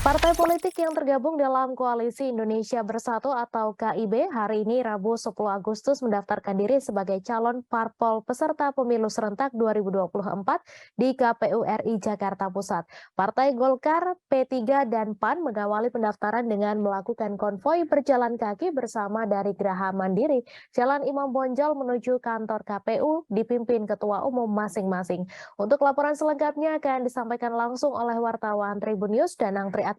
Partai politik yang tergabung dalam Koalisi Indonesia Bersatu atau KIB hari ini Rabu 10 Agustus mendaftarkan diri sebagai calon parpol peserta pemilu serentak 2024 di KPU RI Jakarta Pusat. Partai Golkar, P3, dan PAN mengawali pendaftaran dengan melakukan konvoi berjalan kaki bersama dari Geraha Mandiri, Jalan Imam Bonjol menuju kantor KPU dipimpin ketua umum masing-masing. Untuk laporan selengkapnya akan disampaikan langsung oleh wartawan Tribun News Danang Triatmojo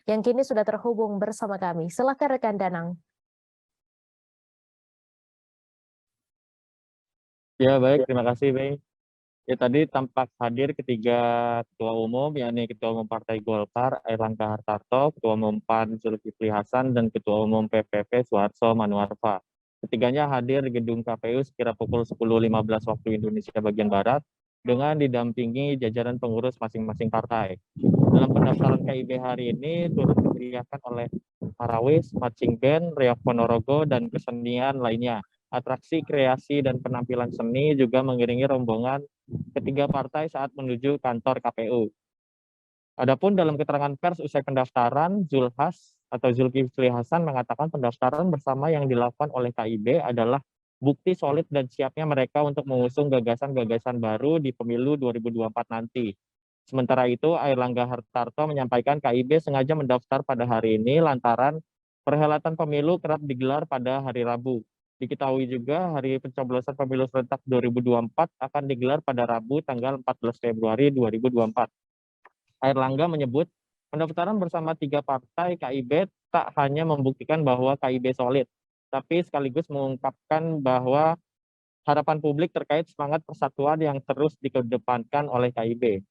yang kini sudah terhubung bersama kami. Silakan rekan Danang. Ya baik, terima kasih Mei. Ya tadi tampak hadir ketiga ketua umum, yakni Ketua Umum Partai Golkar, Airlangga Hartarto, Ketua Umum PAN Zulkifli Hasan, dan Ketua Umum PPP Suharto Manuarfa. Ketiganya hadir di gedung KPU sekira pukul 10.15 waktu Indonesia bagian Barat dengan didampingi jajaran pengurus masing-masing partai. Dalam pendaftaran KIB hari ini turut dimeriahkan oleh Parawis, Marching Band, Reok Ponorogo, dan kesenian lainnya. Atraksi, kreasi, dan penampilan seni juga mengiringi rombongan ketiga partai saat menuju kantor KPU. Adapun dalam keterangan pers usai pendaftaran, Zulkifli Hasan mengatakan pendaftaran bersama yang dilakukan oleh KIB adalah bukti solid dan siapnya mereka untuk mengusung gagasan-gagasan baru di pemilu 2024 nanti. Sementara itu, Airlangga Hartarto menyampaikan KIB sengaja mendaftar pada hari ini lantaran perhelatan pemilu kerap digelar pada hari Rabu. Diketahui juga hari pencoblosan pemilu serentak 2024 akan digelar pada Rabu tanggal 14 Februari 2024. Airlangga menyebut pendaftaran bersama tiga partai KIB tak hanya membuktikan bahwa KIB solid, tapi sekaligus mengungkapkan bahwa harapan publik terkait semangat persatuan yang terus dikedepankan oleh KIB.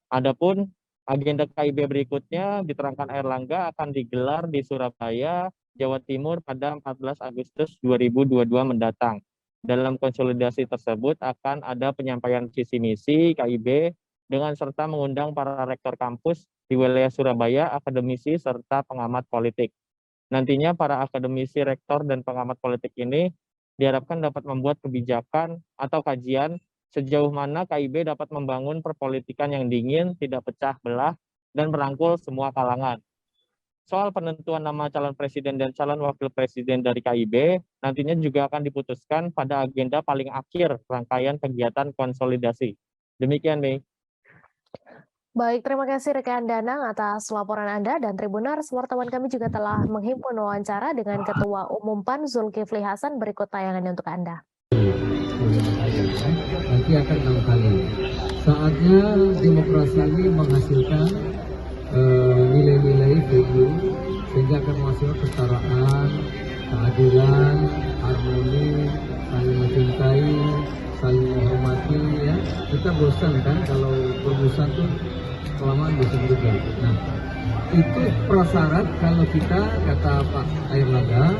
Adapun agenda KIB berikutnya diterangkan Airlangga akan digelar di Surabaya, Jawa Timur pada 14 Agustus 2022 mendatang. Dalam konsolidasi tersebut akan ada penyampaian visi misi KIB dengan serta mengundang para rektor kampus di wilayah Surabaya, akademisi, serta pengamat politik. Nantinya para akademisi, rektor, dan pengamat politik ini diharapkan dapat membuat kebijakan atau kajian sejauh mana KIB dapat membangun perpolitikan yang dingin, tidak pecah belah, dan merangkul semua kalangan. Soal penentuan nama calon presiden dan calon wakil presiden dari KIB, nantinya juga akan diputuskan pada agenda paling akhir rangkaian kegiatan konsolidasi. Demikian, Mei. Baik, terima kasih rekan Danang atas laporan Anda dan Tribunars. Wartawan kami juga telah menghimpun wawancara dengan Ketua Umum PAN Zulkifli Hasan. Berikut tayangannya untuk Anda. Nanti akan 6 kali. Saatnya demokrasi ini menghasilkan nilai-nilai value sehingga akan menghasilkan kesetaraan, keadilan, harmoni, saling mencintai, saling menghormati. Ya, kita bosan kan kalau berbosan tuh kelamaan bisa berubah. Nah, itu prasyarat kalau kita kata Pak Airlangga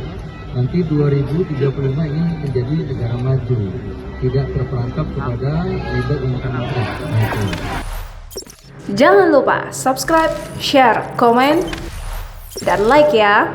nanti 2035 ini menjadi negara maju, tidak terperangkap kepada leader incumbent. Jangan lupa subscribe, share, komen, dan like ya.